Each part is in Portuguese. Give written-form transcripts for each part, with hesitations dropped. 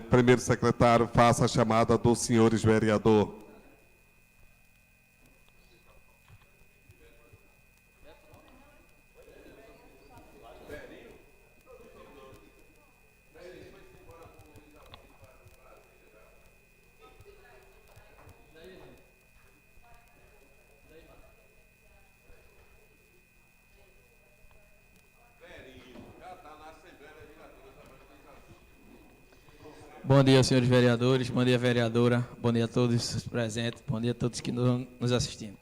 Primeiro secretário, faça a chamada dos senhores vereadores. Bom dia, senhores vereadores, bom dia, vereadora, bom dia a todos os presentes, bom dia a todos que nos assistindo.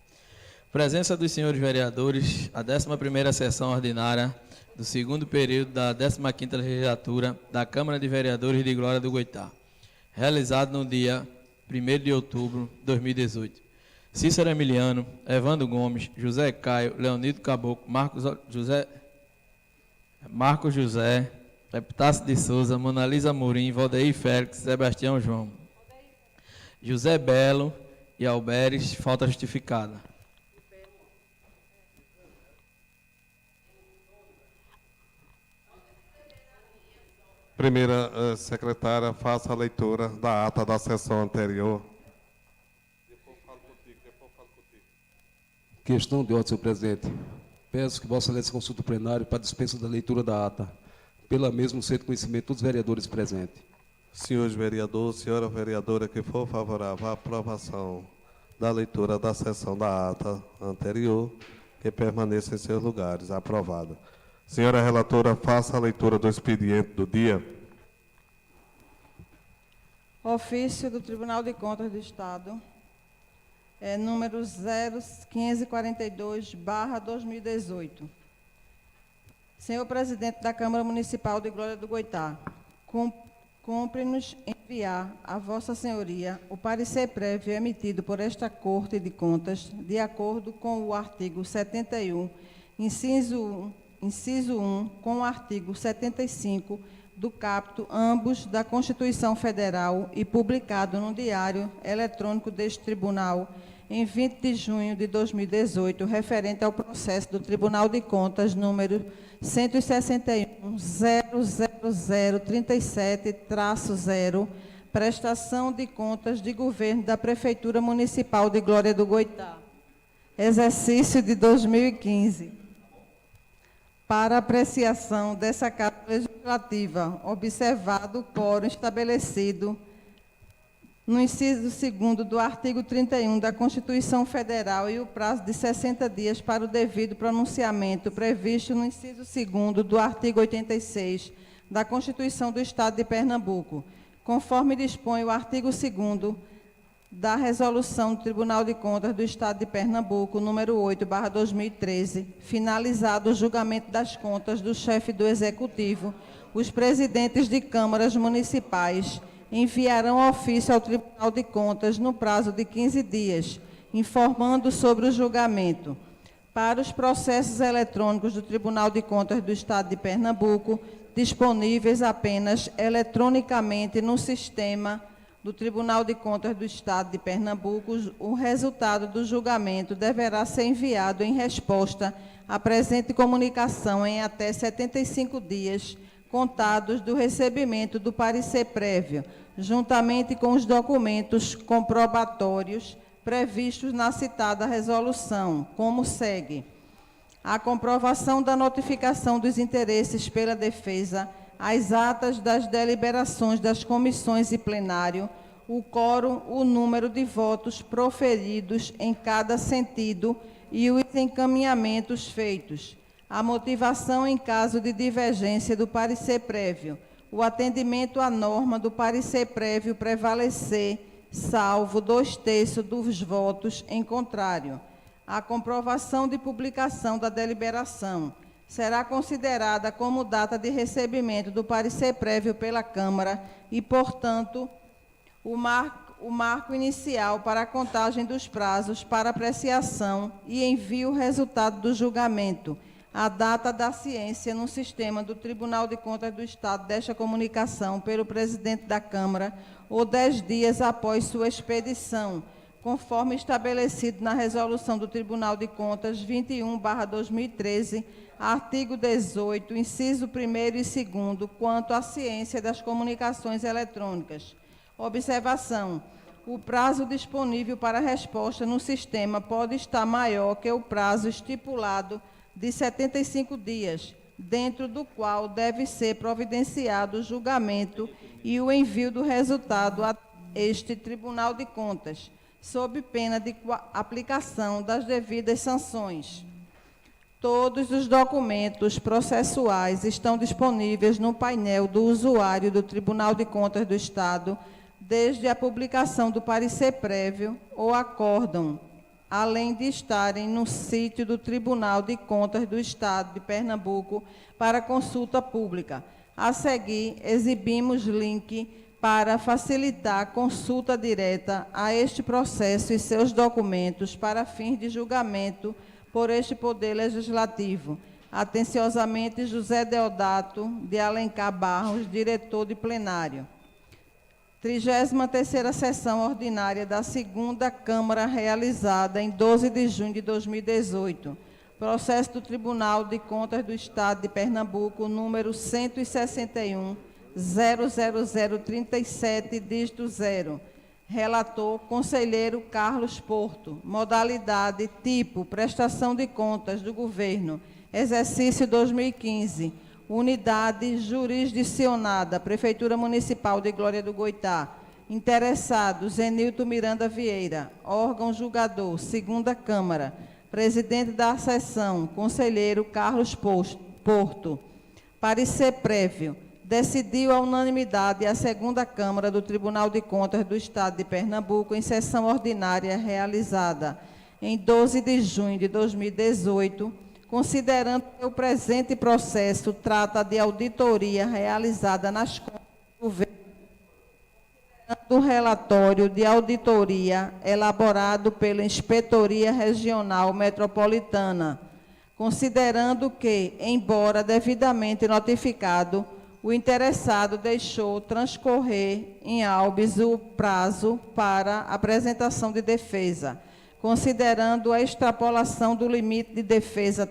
Presença dos senhores vereadores, a 11ª sessão ordinária do segundo período da 15ª legislatura da Câmara de Vereadores de Glória do Goitá, realizado no dia 1º de outubro de 2018. Cícero Emiliano, Evandro Gomes, José Caio, Leonido Caboclo, Marcos José, Epitácio de Souza, Monalisa Amorim, Valdeir Félix, Sebastião João, José Belo e Alberes, falta justificada. Primeira secretária, faça a leitura da ata da sessão anterior. Depois falo contigo. Questão de ordem, senhor presidente. Peço que Vossa Excelência consulte o plenário para dispensa da leitura da ata. Pela mesma, ser de conhecimento dos vereadores presentes. Senhores vereadores, senhora vereadora que for favorável à aprovação da leitura da sessão da ata anterior, que permaneça em seus lugares. Aprovada. Senhora relatora, faça a leitura do expediente do dia. Ofício do Tribunal de Contas do Estado, número 0542/2018. Senhor presidente da Câmara Municipal de Glória do Goitá, cumpre-nos enviar a Vossa Senhoria o parecer prévio emitido por esta Corte de Contas, de acordo com o artigo 71, inciso 1, com o artigo 75 do caput, ambos da Constituição Federal, e publicado no Diário Eletrônico deste Tribunal, em 20 de junho de 2018, referente ao processo do Tribunal de Contas número 161.00037-0, prestação de contas de governo da Prefeitura Municipal de Glória do Goitá, exercício de 2015. Para apreciação dessa Casa Legislativa, observado o quórum estabelecido no inciso 2º do artigo 31 da Constituição Federal e o prazo de 60 dias para o devido pronunciamento previsto no inciso 2º do artigo 86 da Constituição do Estado de Pernambuco, conforme dispõe o artigo 2º da Resolução do Tribunal de Contas do Estado de Pernambuco, número 8/2013, finalizado o julgamento das contas do chefe do Executivo, os presidentes de câmaras municipais enviarão ofício ao Tribunal de Contas no prazo de 15 dias, informando sobre o julgamento. Para os processos eletrônicos do Tribunal de Contas do Estado de Pernambuco, disponíveis apenas eletronicamente no sistema do Tribunal de Contas do Estado de Pernambuco, o resultado do julgamento deverá ser enviado em resposta à presente comunicação em até 75 dias, contados do recebimento do parecer prévio, juntamente com os documentos comprobatórios previstos na citada resolução, como segue: a comprovação da notificação dos interesses pela defesa, as atas das deliberações das comissões e plenário, o quórum, o número de votos proferidos em cada sentido e os encaminhamentos feitos, a motivação em caso de divergência do parecer prévio, o atendimento à norma do parecer prévio prevalecer, salvo 2/3 dos votos em contrário. A comprovação de publicação da deliberação será considerada como data de recebimento do parecer prévio pela Câmara e, portanto, o marco inicial para a contagem dos prazos para apreciação e envio o resultado do julgamento, a data da ciência no sistema do Tribunal de Contas do Estado desta comunicação pelo presidente da Câmara ou 10 dias após sua expedição, conforme estabelecido na Resolução do Tribunal de Contas 21/2013, artigo 18, inciso 1º e 2º, quanto à ciência das comunicações eletrônicas. Observação: o prazo disponível para resposta no sistema pode estar maior que o prazo estipulado de 75 dias, dentro do qual deve ser providenciado o julgamento e o envio do resultado a este Tribunal de Contas, sob pena de aplicação das devidas sanções. Todos os documentos processuais estão disponíveis no painel do usuário do Tribunal de Contas do Estado, desde a publicação do parecer prévio ou acórdão, além de estarem no sítio do Tribunal de Contas do Estado de Pernambuco para consulta pública. A seguir, exibimos link para facilitar a consulta direta a este processo e seus documentos para fins de julgamento por este Poder Legislativo. Atenciosamente, José Deodato de Alencar Barros, diretor de plenário. 33ª sessão ordinária da 2ª Câmara, realizada em 12 de junho de 2018. Processo do Tribunal de Contas do Estado de Pernambuco, número 161.00037, dígito 0. Relator, conselheiro Carlos Porto. Modalidade, tipo, prestação de contas do governo, exercício 2015. Unidade jurisdicionada, Prefeitura Municipal de Glória do Goitá. Interessado, Zenilton Miranda Vieira. Órgão julgador, 2ª Câmara. Presidente da sessão, conselheiro Carlos Porto. Parecer prévio. Decidiu a unanimidade a 2ª Câmara do Tribunal de Contas do Estado de Pernambuco, em sessão ordinária realizada em 12 de junho de 2018, considerando que o presente processo trata de auditoria realizada nas contas do governo, do relatório de auditoria elaborado pela Inspetoria Regional Metropolitana, considerando que, embora devidamente notificado, o interessado deixou transcorrer em habeas o prazo para apresentação de defesa, considerando a extrapolação do limite de despesa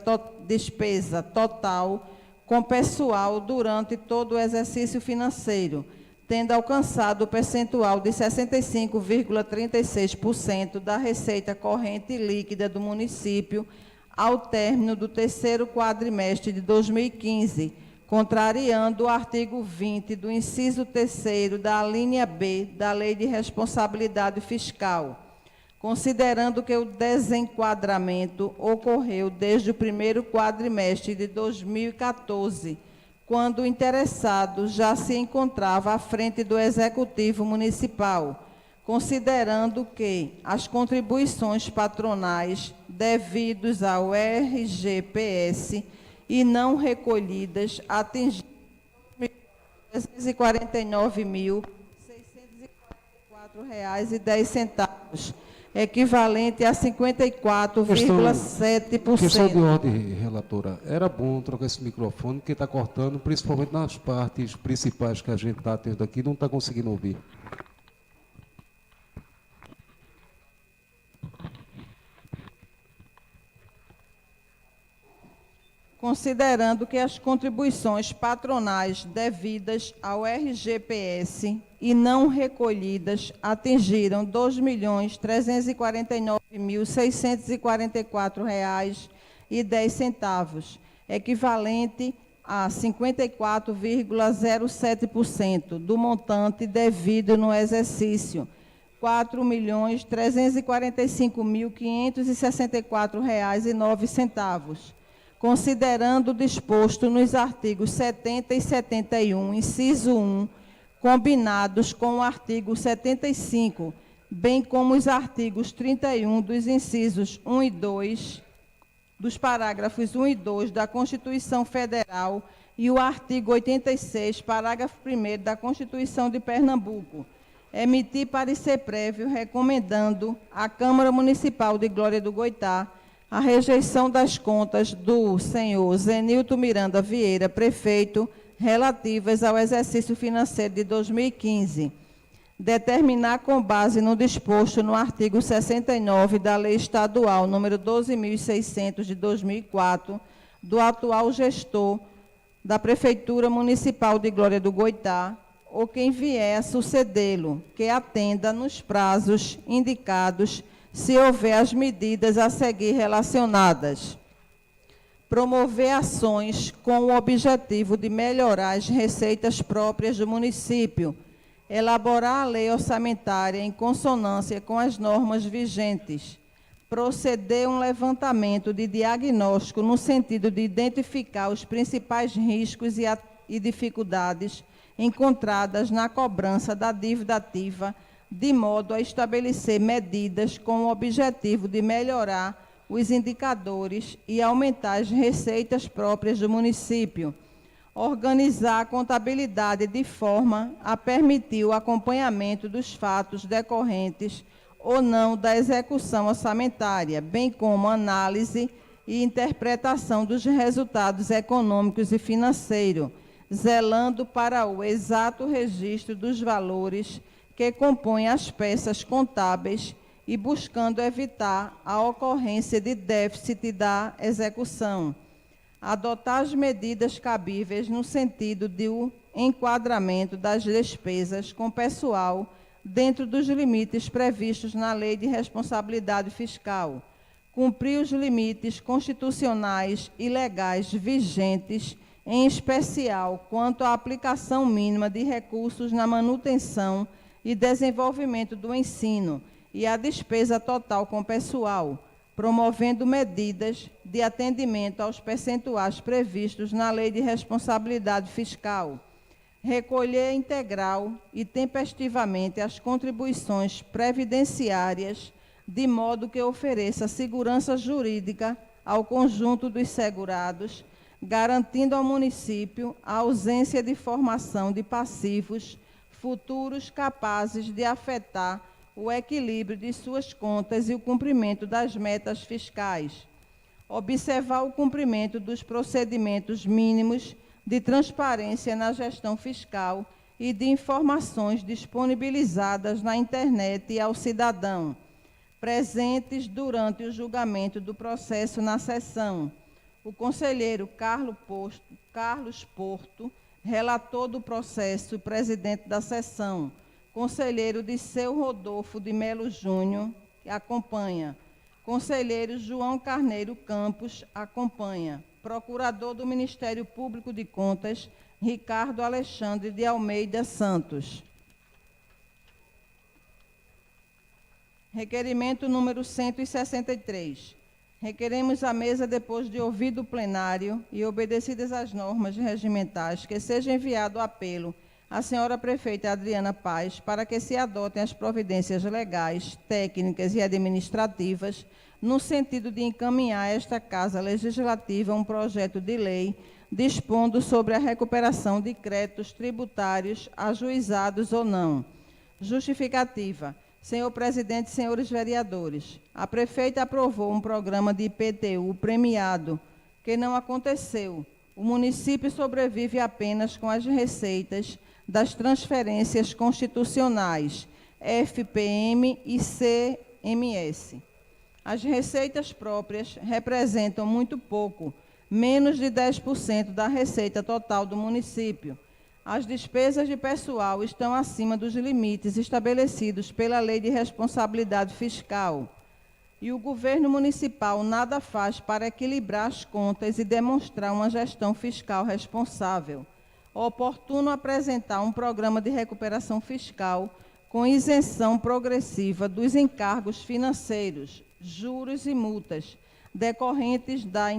total com pessoal durante todo o exercício financeiro, tendo alcançado o percentual de 65,36% da receita corrente líquida do município ao término do 3º quadrimestre de 2015, contrariando o artigo 20 do inciso 3º da linha B da Lei de Responsabilidade Fiscal, considerando que o desenquadramento ocorreu desde o 1º quadrimestre de 2014, quando o interessado já se encontrava à frente do Executivo Municipal, considerando que as contribuições patronais devidas ao RGPS e não recolhidas atingiram R$ 349.644,10, equivalente a 54,7%. Questão de ordem, relatora. Era bom trocar esse microfone, porque está cortando, principalmente nas partes principais que a gente está tendo aqui, não está conseguindo ouvir. Considerando que as contribuições patronais devidas ao RGPS e não recolhidas atingiram R$ 2.349.644,10, equivalente a 54,07% do montante devido no exercício, R$ 4.345.564,09, considerando o disposto nos artigos 70 e 71, inciso 1, combinados com o artigo 75, bem como os artigos 31 dos incisos 1 e 2, dos parágrafos 1 e 2 da Constituição Federal e o artigo 86, parágrafo 1º da Constituição de Pernambuco. Emitir parecer prévio recomendando à Câmara Municipal de Glória do Goitá a rejeição das contas do senhor Zenilton Miranda Vieira, prefeito, relativas ao exercício financeiro de 2015. determinar com base no disposto no artigo 69 da Lei Estadual número 12.600 de 2004, do atual gestor da Prefeitura Municipal de Glória do Goitá, ou quem vier a sucedê-lo, que atenda nos prazos indicados, se houver as medidas a seguir relacionadas. Promover ações com o objetivo de melhorar as receitas próprias do município, elaborar a lei orçamentária em consonância com as normas vigentes, proceder um levantamento de diagnóstico no sentido de identificar os principais riscos e dificuldades encontradas na cobrança da dívida ativa, de modo a estabelecer medidas com o objetivo de melhorar os indicadores e aumentar as receitas próprias do município. Organizar a contabilidade de forma a permitir o acompanhamento dos fatos decorrentes ou não da execução orçamentária, bem como análise e interpretação dos resultados econômicos e financeiros, zelando para o exato registro dos valores que compõem as peças contábeis e buscando evitar a ocorrência de déficit da execução. Adotar as medidas cabíveis no sentido do enquadramento das despesas com pessoal dentro dos limites previstos na Lei de Responsabilidade Fiscal. Cumprir os limites constitucionais e legais vigentes, em especial quanto à aplicação mínima de recursos na manutenção e desenvolvimento do ensino e a despesa total com pessoal, promovendo medidas de atendimento aos percentuais previstos na Lei de Responsabilidade Fiscal. Recolher integral e tempestivamente as contribuições previdenciárias, de modo que ofereça segurança jurídica ao conjunto dos segurados, garantindo ao município a ausência de formação de passivos futuros capazes de afetar o equilíbrio de suas contas e o cumprimento das metas fiscais. Observar o cumprimento dos procedimentos mínimos de transparência na gestão fiscal e de informações disponibilizadas na internet e ao cidadão, presentes durante o julgamento do processo na sessão. O conselheiro Carlos Porto, relator do processo e presidente da sessão. Conselheiro Disseu Rodolfo de Melo Júnior, que acompanha. Conselheiro João Carneiro Campos, acompanha. Procurador do Ministério Público de Contas, Ricardo Alexandre de Almeida Santos. Requerimento número 163. Requeremos à mesa, depois de ouvido o plenário e obedecidas as normas regimentais, que seja enviado o apelo à senhora prefeita Adriana Paz para que se adotem as providências legais, técnicas e administrativas no sentido de encaminhar a esta Casa Legislativa um projeto de lei dispondo sobre a recuperação de créditos tributários ajuizados ou não. Justificativa. Senhor presidente, senhores vereadores, a prefeita aprovou um programa de IPTU premiado, que não aconteceu. O município sobrevive apenas com as receitas das transferências constitucionais, FPM e CMS. As receitas próprias representam muito pouco, menos de 10% da receita total do município. As despesas de pessoal estão acima dos limites estabelecidos pela Lei de Responsabilidade Fiscal. E o governo municipal nada faz para equilibrar as contas e demonstrar uma gestão fiscal responsável. Oportuno apresentar um programa de recuperação fiscal com isenção progressiva dos encargos financeiros, juros e multas decorrentes da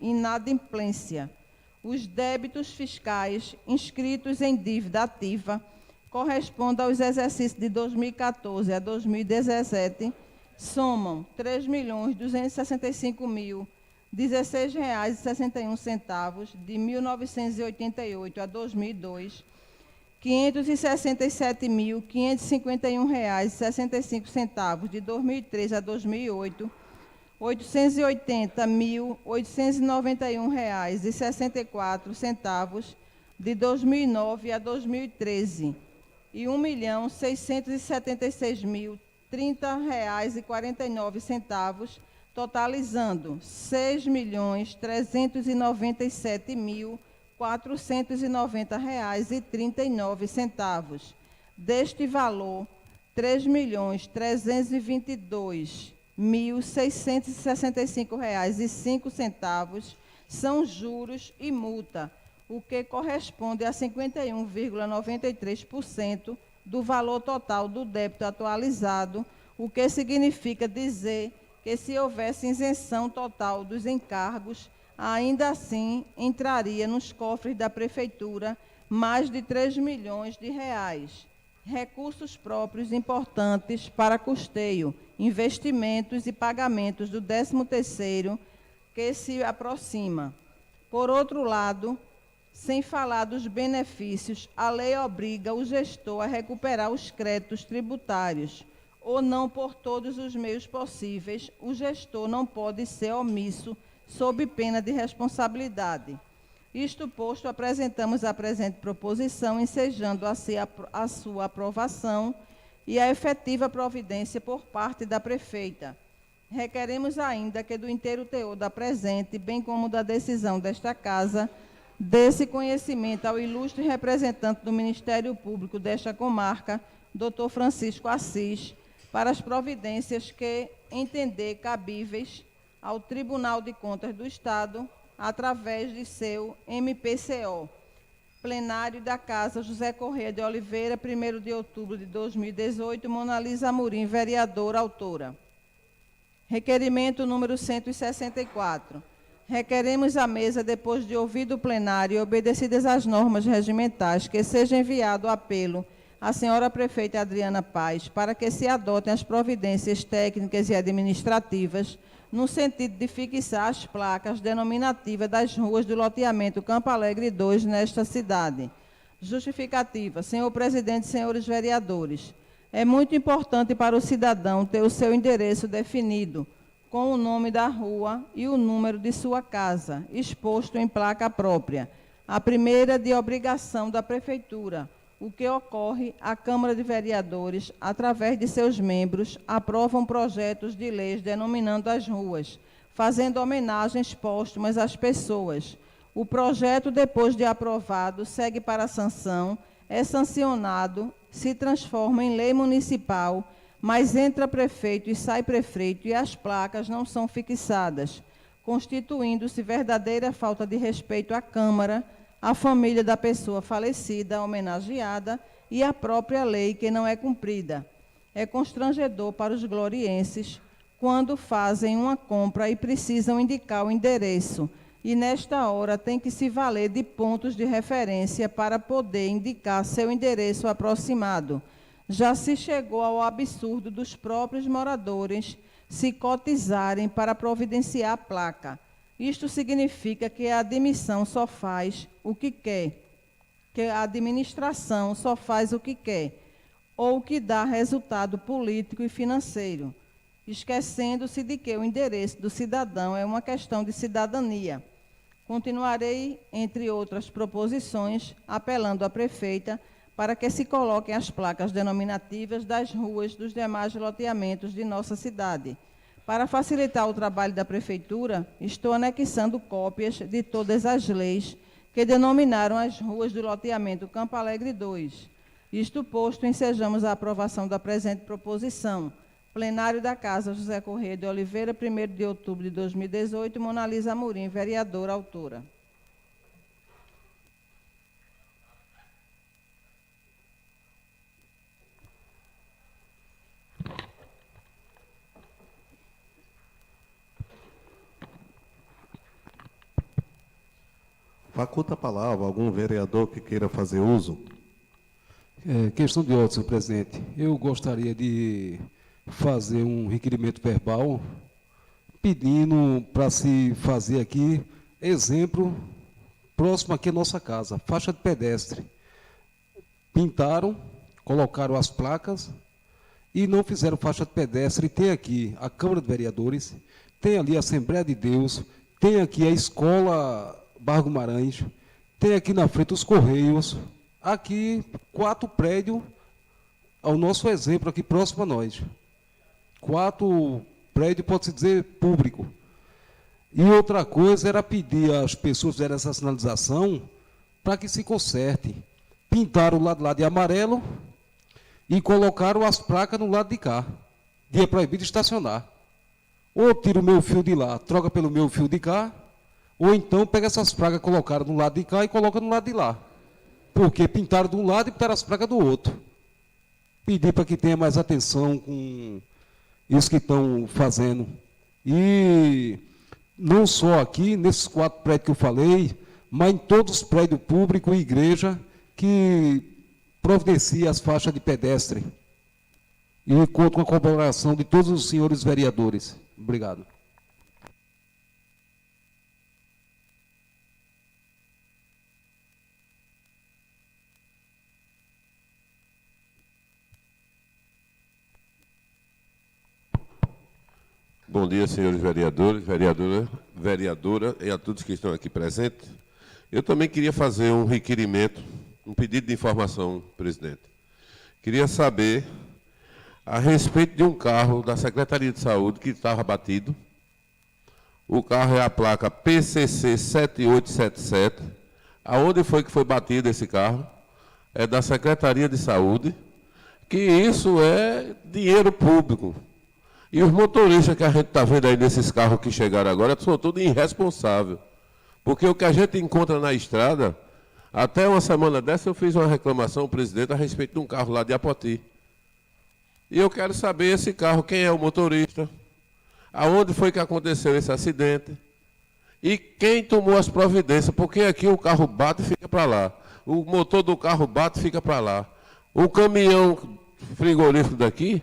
inadimplência. Os débitos fiscais inscritos em dívida ativa correspondem aos exercícios de 2014 a 2017, somam R$ 3.265.016,61 de 1988 a 2002, R$ 567.551,65 de 2003 a 2008, R$ 880.891,64 de 2009 a 2013, e R$ 1.676.030,49, totalizando R$ 6.397.490,39. Deste valor, R$ 3.322.665,05 são juros e multa, o que corresponde a 51,93% do valor total do débito atualizado, o que significa dizer que, se houvesse isenção total dos encargos, ainda assim entraria nos cofres da Prefeitura mais de R$ 3 milhões de reais. Recursos próprios importantes para custeio, investimentos e pagamentos do 13º que se aproxima. Por outro lado, sem falar dos benefícios, a lei obriga o gestor a recuperar os créditos tributários, ou não por todos os meios possíveis. O gestor não pode ser omisso, sob pena de responsabilidade. Isto posto, apresentamos a presente proposição, ensejando a sua aprovação e a efetiva providência por parte da prefeita. Requeremos ainda que, do inteiro teor da presente, bem como da decisão desta Casa, desse conhecimento ao ilustre representante do Ministério Público desta comarca, Dr. Francisco Assis, para as providências que entender cabíveis ao Tribunal de Contas do Estado, através de seu MPCO. Plenário da Casa, José Corrêa de Oliveira, 1º de outubro de 2018, Monalisa Amorim, vereadora, autora. Requerimento número 164. Requeremos à mesa, depois de ouvido o plenário e obedecidas as normas regimentais, que seja enviado o apelo à senhora prefeita Adriana Paz para que se adotem as providências técnicas e administrativas no sentido de fixar as placas denominativas das ruas do loteamento Campo Alegre 2 nesta cidade. Justificativa. Senhor presidente, senhores vereadores, é muito importante para o cidadão ter o seu endereço definido, com o nome da rua e o número de sua casa, exposto em placa própria. A primeira de obrigação da Prefeitura, o que ocorre, a Câmara de Vereadores, através de seus membros, aprovam projetos de leis denominando as ruas, fazendo homenagens póstumas às pessoas. O projeto, depois de aprovado, segue para a sanção, é sancionado, se transforma em lei municipal, mas entra prefeito e sai prefeito e as placas não são fixadas, constituindo-se verdadeira falta de respeito à Câmara, à família da pessoa falecida, homenageada, e à própria lei, que não é cumprida. É constrangedor para os glorienses quando fazem uma compra e precisam indicar o endereço, e nesta hora tem que se valer de pontos de referência para poder indicar seu endereço aproximado. Já se chegou ao absurdo dos próprios moradores se cotizarem para providenciar a placa. Isto significa que a admissão só faz o que quer, que a administração só faz o que quer, ou o que dá resultado político e financeiro, esquecendo-se de que o endereço do cidadão é uma questão de cidadania. Continuarei, entre outras proposições, apelando à prefeita para que se coloquem as placas denominativas das ruas dos demais loteamentos de nossa cidade. Para facilitar o trabalho da Prefeitura, estou anexando cópias de todas as leis que denominaram as ruas do loteamento Campo Alegre 2. Isto posto, ensejamos a aprovação da presente proposição. Plenário da Casa, José Corrêa de Oliveira, 1º de outubro de 2018, Monalisa Amorim, vereadora, autora. Faculta a palavra algum vereador que queira fazer uso. Questão de ordem, senhor presidente. Eu gostaria de fazer um requerimento verbal pedindo para se fazer aqui, exemplo, próximo aqui à nossa casa, faixa de pedestre. Pintaram, colocaram as placas e não fizeram faixa de pedestre. Tem aqui a Câmara de Vereadores, tem ali a Assembleia de Deus, tem aqui a Escola Barra Guimarães, tem aqui na frente os Correios, aqui 4 prédios ao nosso exemplo aqui próximo a nós. 4 prédios, pode-se dizer, público. E outra coisa era pedir às pessoas que fizeram essa sinalização para que se conserte. Pintaram o lado lá de amarelo e colocaram as placas no lado de cá. Dia proibido estacionar. Ou tira o meu fio de lá, troca pelo meu fio de cá, ou então pega essas placas, colocaram no lado de cá e coloca no lado de lá. Porque pintaram de um lado e pintaram as placas do outro. Pedir para que tenha mais atenção com isso que estão fazendo. E não só aqui, nesses 4 prédios que eu falei, mas em todos os prédios públicos e igreja que providencia as faixas de pedestre. E conto com a colaboração de todos os senhores vereadores. Obrigado. Bom dia, senhores vereadores, vereadora e a todos que estão aqui presentes. Eu também queria fazer um requerimento, um pedido de informação, presidente. Queria saber a respeito de um carro da Secretaria de Saúde que estava batido. O carro é a placa PCC 7877. Aonde foi que foi batido esse carro? É da Secretaria de Saúde, que isso é dinheiro público. E os motoristas que a gente está vendo aí nesses carros que chegaram agora são todos irresponsáveis. Porque o que a gente encontra na estrada, até uma semana dessa eu fiz uma reclamação ao presidente a respeito de um carro lá de Apoti. E eu quero saber esse carro, quem é o motorista, aonde foi que aconteceu esse acidente e quem tomou as providências, porque aqui o carro bate e fica para lá. O motor do carro bate e fica para lá. O caminhão frigorífico daqui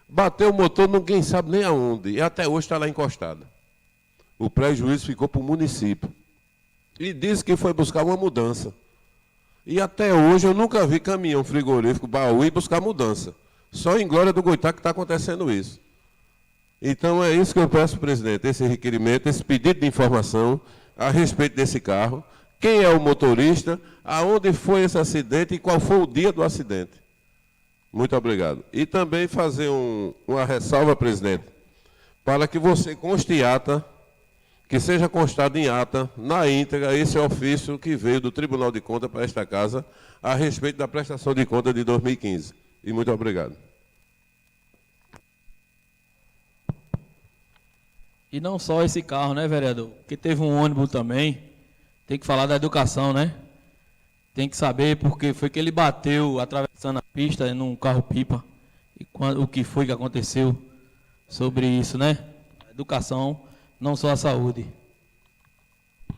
bateu o motor, ninguém sabe nem aonde, e até hoje está lá encostado. O prejuízo ficou para o município. E disse que foi buscar uma mudança. E até hoje eu nunca vi caminhão frigorífico, baú, e buscar mudança. Só em Glória do Goitá que está acontecendo isso. Então é isso que eu peço, presidente, esse requerimento, esse pedido de informação a respeito desse carro. Quem é o motorista, aonde foi esse acidente e qual foi o dia do acidente. Muito obrigado. E também fazer uma ressalva, presidente, para que você conste em ata, que seja constado em ata, na íntegra, esse ofício que veio do Tribunal de Contas para esta casa, a respeito da prestação de contas de 2015. E muito obrigado. E não só esse carro, né, vereador? Porque teve um ônibus também, tem que falar da educação, né? Tem que saber porque foi que ele bateu atravessando a pista num carro-pipa. E o que foi que aconteceu sobre isso, né? A educação, não só a saúde.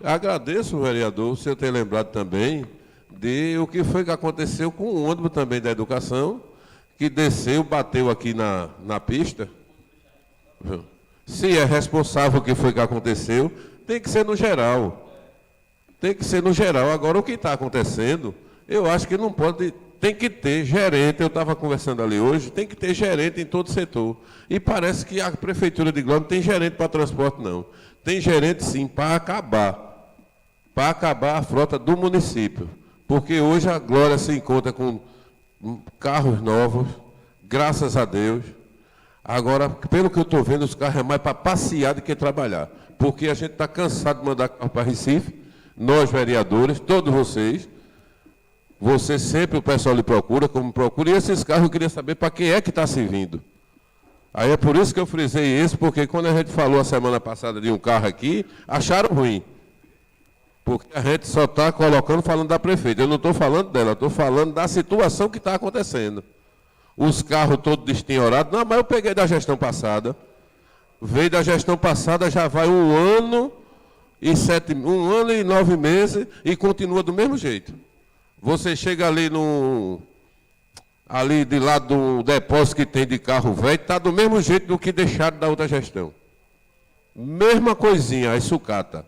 Agradeço, vereador, o senhor ter lembrado também de o que foi que aconteceu com o ônibus também da educação, que desceu, bateu aqui na pista. Se é responsável o que foi que aconteceu, tem que ser no geral. Tem que ser no geral. Agora, o que está acontecendo, eu acho que não pode... Tem que ter gerente, eu estava conversando ali hoje, tem que ter gerente em todo o setor. E parece que a Prefeitura de Glória não tem gerente para transporte, não. Tem gerente, sim, para acabar a frota do município. Porque hoje a Glória se encontra com carros novos, graças a Deus. Agora, pelo que eu estou vendo, os carros é mais para passear do que trabalhar. Porque a gente está cansado de mandar carro para Recife, nós, vereadores, todos vocês, você sempre, o pessoal lhe procura, como procura, e esses carros eu queria saber para quem é que está servindo. Aí é por isso que eu frisei isso, porque quando a gente falou a semana passada de um carro aqui, acharam ruim. Porque a gente só está colocando, falando da prefeita. Eu não estou falando dela, estou falando da situação que está acontecendo. Os carros todos despenhorados, não, mas eu peguei da gestão passada. Veio da gestão passada, já vai 1 ano e 9 meses e continua do mesmo jeito. Você chega ali ali de lado do depósito que tem de carro velho, está do mesmo jeito do que deixaram da outra gestão. Mesma coisinha, aí sucata.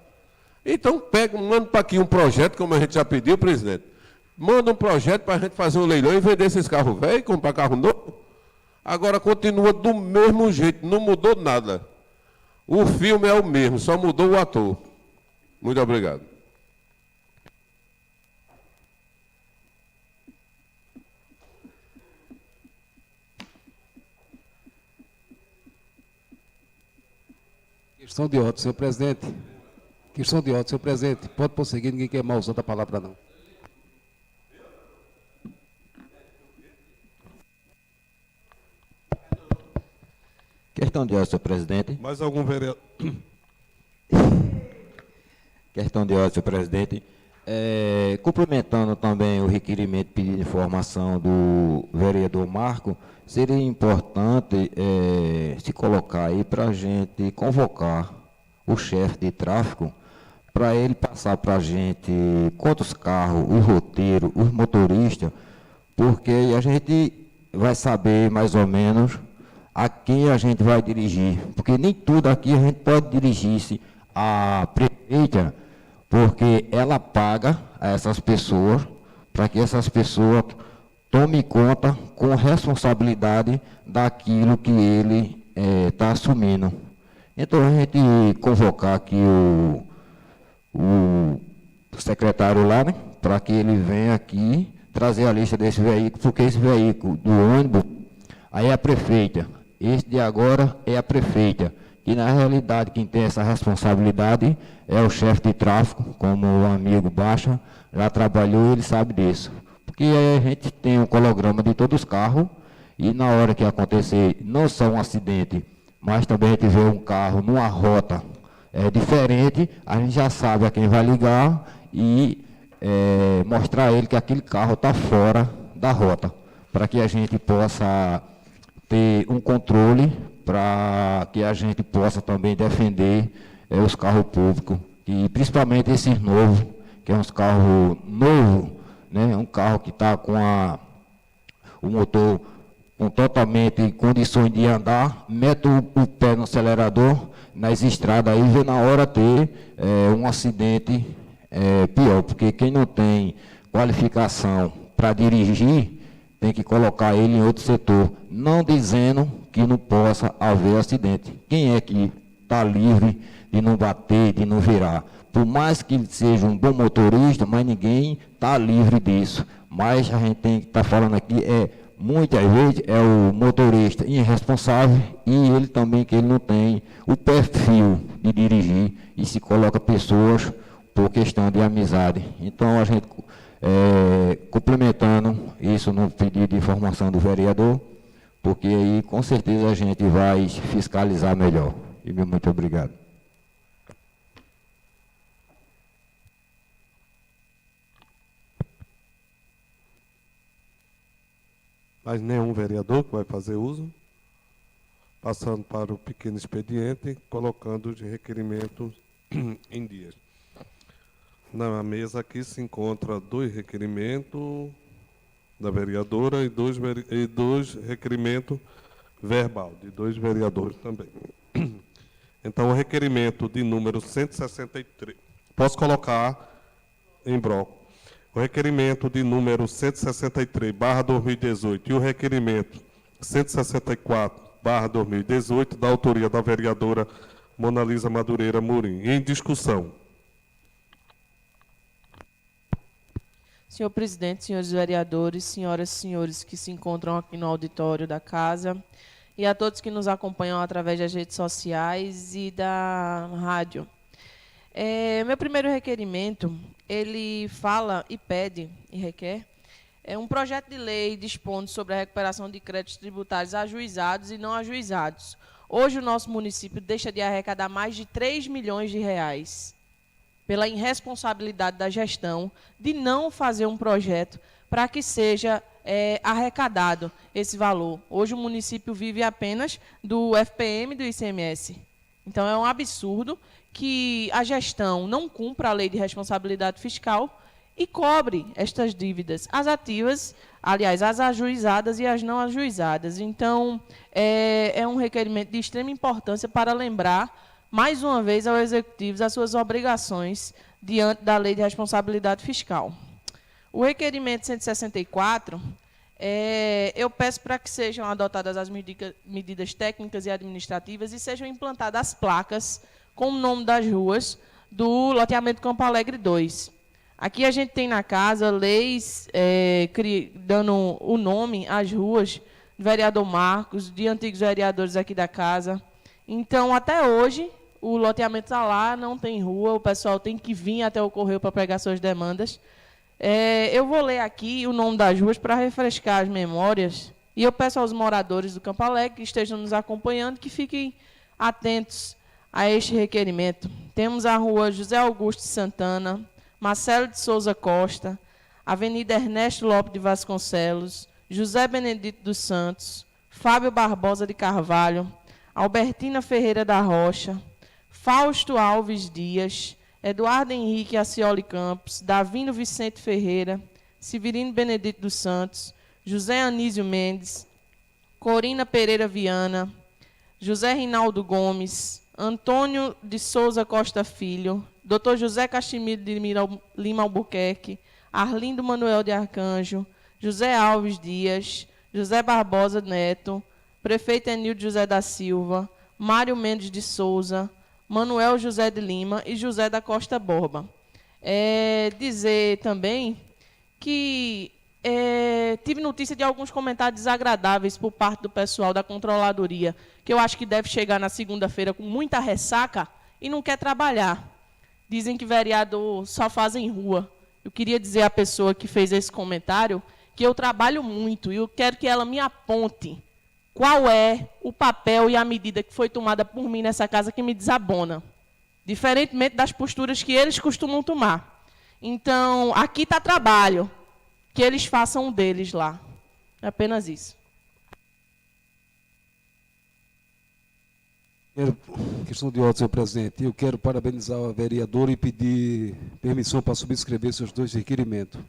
Então manda para aqui um projeto, como a gente já pediu, presidente. Manda um projeto para a gente fazer um leilão e vender esses carros velhos, comprar carro novo. Agora continua do mesmo jeito, não mudou nada. O filme é o mesmo, só mudou o ator. Muito obrigado. Questão de ordem, senhor presidente. Questão de ordem, senhor presidente. Pode prosseguir, ninguém quer mal usar a palavra, não. Questão de ordem, senhor presidente. Mais algum vereador? Questão de ordem, senhor presidente. Complementando também o requerimento pedido de informação do vereador Marco, seria importante se colocar aí para a gente convocar o chefe de tráfego para ele passar para a gente quantos carros, os roteiros, os motoristas, porque aí a gente vai saber mais ou menos a quem a gente vai dirigir, porque nem tudo aqui a gente pode dirigir-se à prefeita, porque ela paga a essas pessoas para que essas pessoas tomem conta com responsabilidade daquilo que ele está assumindo. Então a gente convocar aqui o secretário lá, né, para que ele venha aqui trazer a lista desse veículo, porque esse veículo do ônibus, aí é a prefeita, esse de agora é a prefeita, que na realidade quem tem essa responsabilidade é o chefe de tráfego, como o amigo Baixa já trabalhou e ele sabe disso. Porque a gente tem um colograma de todos os carros e na hora que acontecer não só um acidente, mas também a gente vê um carro numa rota diferente, a gente já sabe a quem vai ligar e mostrar a ele que aquele carro está fora da rota, para que a gente possa ter um controle, para que a gente possa também defender os carros públicos, e principalmente esses novos, que é uns carros novos, né? Um carro que está com o motor com totalmente condições de andar, mete o pé no acelerador, nas estradas aí, vê na hora ter um acidente pior, porque quem não tem qualificação para dirigir, tem que colocar ele em outro setor, não dizendo que não possa haver acidente. Quem é que está livre de não bater, de não virar? Por mais que ele seja um bom motorista, mas ninguém está livre disso. Mas a gente tem que estar falando aqui, muitas vezes é o motorista irresponsável e ele também que ele não tem o perfil de dirigir e se coloca pessoas por questão de amizade. Então a gente, complementando isso no pedido de informação do vereador, porque aí com certeza a gente vai fiscalizar melhor. E muito obrigado. Mais nenhum vereador que vai fazer uso. Passando para o pequeno expediente, colocando os requerimentos em dias. Na mesa aqui se encontra 2 requerimentos da vereadora e dois requerimentos verbal, de 2 vereadores também. Então, o requerimento de número 163, posso colocar em bloco. O requerimento de número 163/2018 e o requerimento 164/2018, da autoria da vereadora Monalisa Madureira Murim. Em discussão. Senhor presidente, senhores vereadores, senhoras e senhores que se encontram aqui no auditório da casa e a todos que nos acompanham através das redes sociais e da rádio. Meu primeiro requerimento, ele fala e pede e requer um projeto de lei dispondo sobre a recuperação de créditos tributários ajuizados e não ajuizados. Hoje o nosso município deixa de arrecadar mais de 3 milhões de reais pela irresponsabilidade da gestão de não fazer um projeto para que seja arrecadado esse valor. Hoje o município vive apenas do FPM e do ICMS. Então, é um absurdo que a gestão não cumpra a lei de responsabilidade fiscal e cobre estas dívidas, as ativas, aliás, as ajuizadas e as não ajuizadas. Então, é um requerimento de extrema importância para lembrar, mais uma vez, ao Executivo as suas obrigações diante da lei de responsabilidade fiscal. O requerimento 164, eu peço para que sejam adotadas as medidas técnicas e administrativas e sejam implantadas as placas com o nome das ruas do loteamento Campo Alegre 2. Aqui a gente tem na casa leis dando o nome às ruas do vereador Marcos, de antigos vereadores aqui da casa. Então, até hoje, o loteamento está lá, não tem rua, o pessoal tem que vir até o correio para pegar suas demandas. Eu vou ler aqui o nome das ruas para refrescar as memórias, e eu peço aos moradores do Campo Alegre que estejam nos acompanhando que fiquem atentos a este requerimento. Temos a rua José Augusto de Santana, Marcelo de Souza Costa, Avenida Ernesto Lopes de Vasconcelos, José Benedito dos Santos, Fábio Barbosa de Carvalho, Albertina Ferreira da Rocha, Fausto Alves Dias, Eduardo Henrique Acioli Campos, Davino Vicente Ferreira, Severino Benedito dos Santos, José Anísio Mendes, Corina Pereira Viana, José Rinaldo Gomes, Antônio de Souza Costa Filho, Dr. José Caximiro de Lima Albuquerque, Arlindo Manuel de Arcanjo, José Alves Dias, José Barbosa Neto, Prefeito Enildo José da Silva, Mário Mendes de Souza, Manuel José de Lima e José da Costa Borba. Dizer também que tive notícia de alguns comentários desagradáveis por parte do pessoal da controladoria, que eu acho que deve chegar na segunda-feira com muita ressaca e não quer trabalhar. Dizem que vereador só faz em rua. Eu queria dizer à pessoa que fez esse comentário que eu trabalho muito e eu quero que ela me aponte qual é o papel e a medida que foi tomada por mim nessa casa que me desabona, diferentemente das posturas que eles costumam tomar. Então, aqui está trabalho, que eles façam um deles lá. É apenas isso. Questão de ordem, senhor presidente. Eu quero parabenizar a vereadora e pedir permissão para subscrever seus dois requerimentos.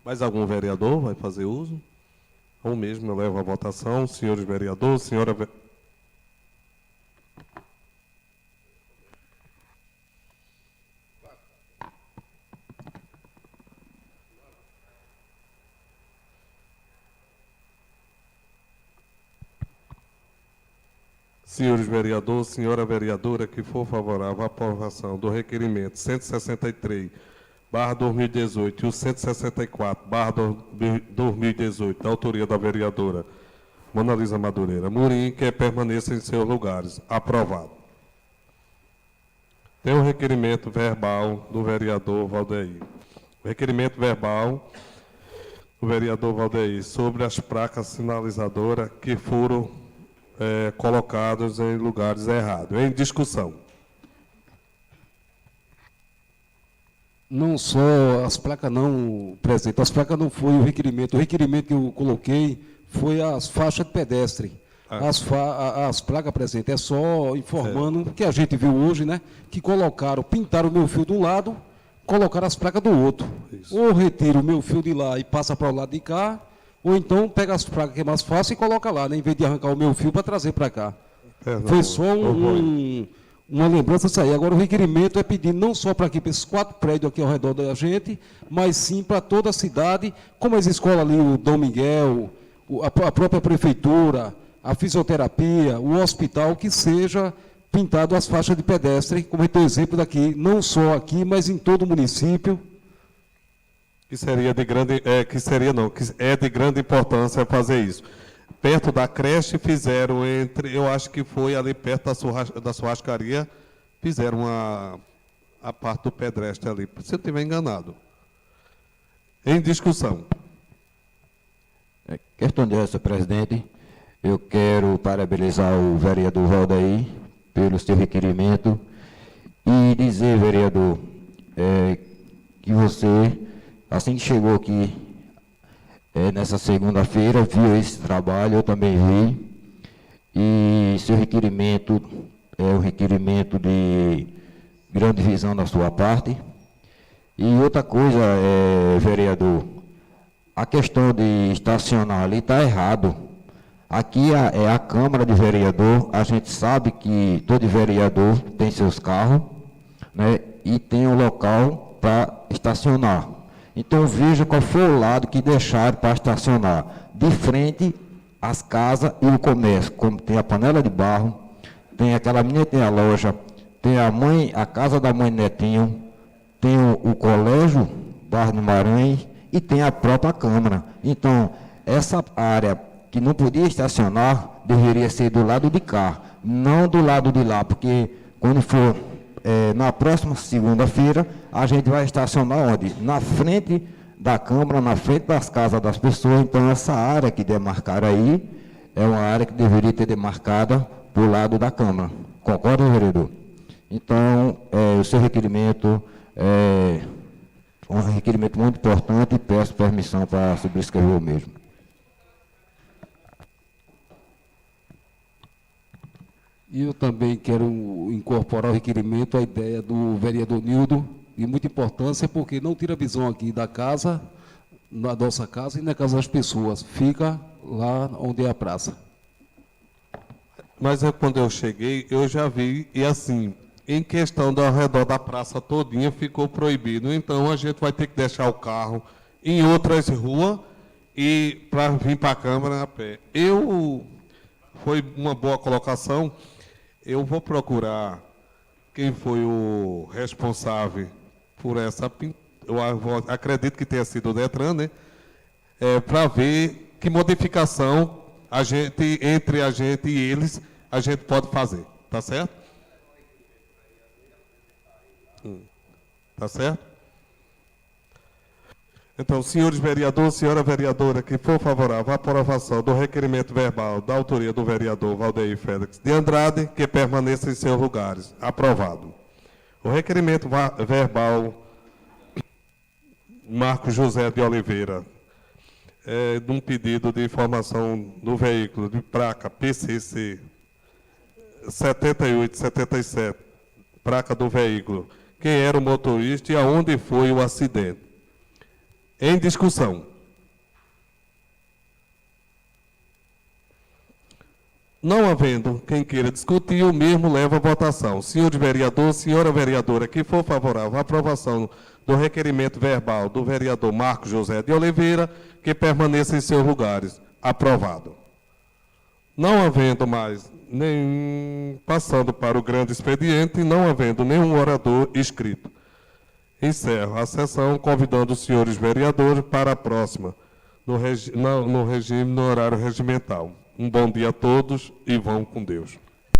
Mais algum vereador vai fazer uso? Ou mesmo eu levo à votação. Senhores vereadores, senhora... Senhores vereadores, senhora vereadora que for favorável à aprovação do requerimento 163/2018 e o 164/2018, da autoria da vereadora Mona Lisa Madureira Murim, que permaneça em seus lugares. Aprovado. Tem um requerimento verbal do vereador Valdeir. O requerimento verbal do vereador Valdeir sobre as placas sinalizadoras que foram colocadas em lugares errados. Em discussão. Não só as placas não, presidente, as placas não foi o requerimento que eu coloquei foi as faixas de pedestre. As placas, presidente, é só informando que a gente viu hoje, né, que pintaram o meu fio de um lado, colocaram as placas do outro. Isso. Ou retira o meu fio de lá e passa para o lado de cá, ou então pega as placas que é mais fácil e coloca lá, né, em vez de arrancar o meu fio para trazer para cá. Foi só uma lembrança disso aí. Agora o requerimento é pedir não só para aqui, para esses 4 prédios aqui ao redor da gente, mas sim para toda a cidade, como as escolas ali, o Dom Miguel, a própria prefeitura, a fisioterapia, o hospital, que seja pintado as faixas de pedestre, como a gente tem exemplo daqui, não só aqui, mas em todo o município. Que é de grande importância fazer isso. Perto da creche fizeram eu acho que foi ali perto da churrascaria, fizeram a parte do pedestre ali, se eu estiver enganado. Em discussão. Questão dessa, presidente, eu quero parabenizar o vereador Valdeir pelo seu requerimento e dizer, vereador, que você, assim que chegou aqui nessa segunda-feira, viu esse trabalho, eu também vi, e seu requerimento é um requerimento de grande visão da sua parte. E outra coisa, vereador, a questão de estacionar ali está errado. Aqui é a Câmara de Vereador, a gente sabe que todo vereador tem seus carros, né, e tem um local para estacionar. Então, veja qual foi o lado que deixaram para estacionar. De frente às casas e o comércio, como tem a panela de barro, tem aquela menina que tem a loja, tem a casa da mãe Netinho, tem o colégio Barra do Maranhão, e tem a própria Câmara. Então, essa área que não podia estacionar deveria ser do lado de cá, não do lado de lá, porque quando for na próxima segunda-feira, a gente vai estacionar onde? Na frente da Câmara, na frente das casas das pessoas. Então, essa área que demarcaram aí é uma área que deveria ter demarcada para o lado da Câmara. Concorda, vereador? Então, o seu requerimento é um requerimento muito importante e peço permissão para subscrever o mesmo. E eu também quero incorporar ao requerimento a ideia do vereador Nildo, de muita importância, porque não tira visão aqui da casa, na nossa casa e na casa das pessoas. Fica lá onde é a praça. Mas quando eu cheguei, eu já vi, e assim, em questão do ao redor da praça todinha, ficou proibido. Então, a gente vai ter que deixar o carro em outras ruas e para vir para a Câmara a pé. Foi uma boa colocação. Eu vou procurar quem foi o responsável por essa pintura. Acredito que tenha sido o Detran, né? Para ver que modificação entre a gente e eles a gente pode fazer. Tá certo? Tá certo? Então, senhores vereadores, senhora vereadora, que for favorável à aprovação do requerimento verbal da autoria do vereador Valdeir Félix de Andrade, que permaneça em seus lugares. Aprovado. O requerimento verbal Marcos José de Oliveira, de um pedido de informação do veículo de placa PCC 7877, placa do veículo, quem era o motorista e aonde foi o acidente. Em discussão. Não havendo quem queira discutir, o mesmo leva à votação. Senhor vereador, senhora vereadora, que for favorável à aprovação do requerimento verbal do vereador Marcos José de Oliveira, que permaneça em seus lugares. Aprovado. Não havendo mais passando para o grande expediente, não havendo nenhum orador inscrito. Encerro a sessão, convidando os senhores vereadores para a próxima, no horário regimental. Um bom dia a todos e vão com Deus.